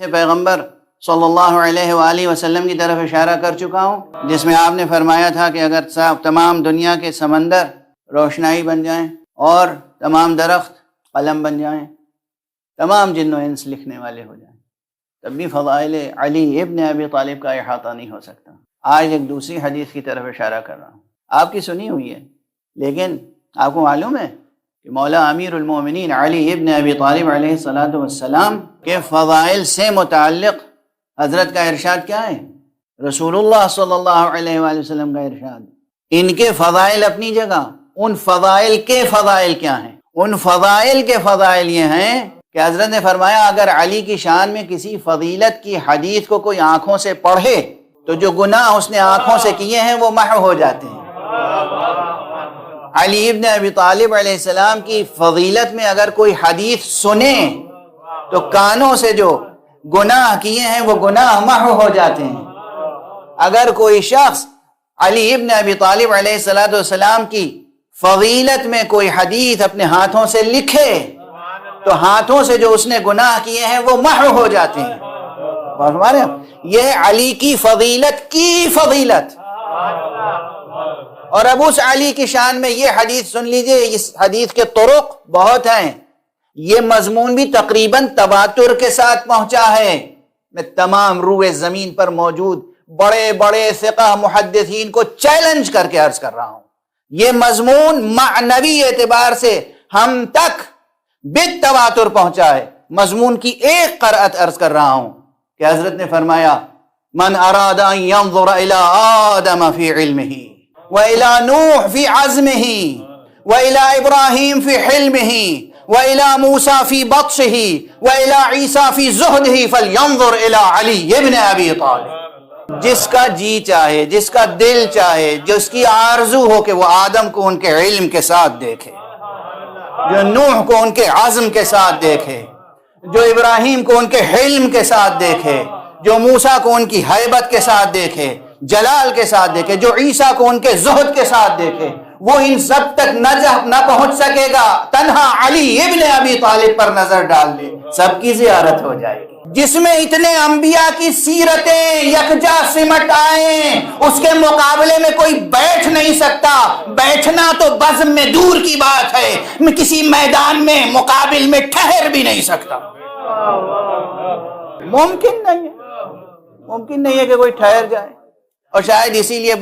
پیغمبر صلی اللہ علیہ وآلہ وسلم کی طرف اشارہ کر چکا ہوں، جس میں آپ نے فرمایا تھا کہ اگر تمام دنیا کے سمندر روشنائی بن جائیں اور تمام درخت قلم بن جائیں، تمام جن و انس لکھنے والے ہو جائیں، تب بھی فضائل علی ابن ابی طالب کا احاطہ نہیں ہو سکتا۔ آج ایک دوسری حدیث کی طرف اشارہ کر رہا ہوں، آپ کی سنی ہوئی ہے، لیکن آپ کو معلوم ہے کہ مولا امیر المومنین علی ابن ابی طالب علیہ السلام کے فضائل سے متعلق حضرت کا ارشاد کیا ہے؟ رسول اللہ صلی اللہ علیہ وآلہ وسلم کا ارشاد۔ ان کے فضائل اپنی جگہ، ان فضائل کے فضائل کیا ہیں؟ ان فضائل کے فضائل یہ ہیں کہ حضرت نے فرمایا اگر علی کی شان میں کسی فضیلت کی حدیث کو کوئی آنکھوں سے پڑھے تو جو گناہ اس نے آنکھوں سے کیے ہیں وہ محو ہو جاتے ہیں۔ علی ابن ابی طالب علیہ السلام کی فضیلت میں اگر کوئی حدیث سنے تو کانوں سے جو گناہ کیے ہیں وہ گناہ محو ہو جاتے ہیں۔ اگر کوئی شخص علی ابن ابی طالب علیہ السلام کی فضیلت میں کوئی حدیث اپنے ہاتھوں سے لکھے تو ہاتھوں سے جو اس نے گناہ کیے ہیں وہ محو ہو جاتے ہیں۔ ہمارے یہ علی کی فضیلت کی فضیلت، اور اب اس علی کی شان میں یہ حدیث سن لیجئے، اس حدیث کے طرق بہت ہیں، یہ مضمون بھی تقریباً تواتر کے ساتھ پہنچا ہے۔ میں تمام روئے زمین پر موجود بڑے بڑے فقہ محدثین کو چیلنج کر کے عرض کر رہا ہوں، یہ مضمون معنوی اعتبار سے ہم تک بالتواتر پہنچا ہے۔ مضمون کی ایک قرأت عرض کر رہا ہوں کہ حضرت نے فرمایا من اراد ان ينظر الى آدم في علمه والى نوح في عزمه والى ابراہیم في حلمه والى موسى في بطشه والى عیسیٰ في زہده فلينظر الى علی ابن ابی طالب۔ جس کا جی چاہے، جس کا دل چاہے، جس کی آرزو ہو کہ وہ آدم کو ان کے علم کے ساتھ دیکھے، جو نوح کو ان کے عزم کے ساتھ دیکھے، جو ابراہیم کو ان کے حلم کے ساتھ دیکھے، جو موسیٰ کو ان کی ہیبت کے ساتھ دیکھے، جلال کے ساتھ دیکھے، جو عیسیٰ کو ان کے زہد کے ساتھ دیکھے، وہ ان سب تک نہ پہنچ سکے گا، تنہا علی ابن ابی طالب پر نظر ڈال لے، سب کی زیارت ہو جائے گی۔ جس میں اتنے انبیاء کی سیرتیں یکجا سمٹ آئیں، اس کے مقابلے میں کوئی بیٹھ نہیں سکتا۔ بیٹھنا تو بزم میں دور کی بات ہے، میں کسی میدان میں مقابل میں ٹھہر بھی نہیں سکتا۔ ممکن نہیں ہے کہ کوئی ٹھہر جائے، اور شاید اسی لیے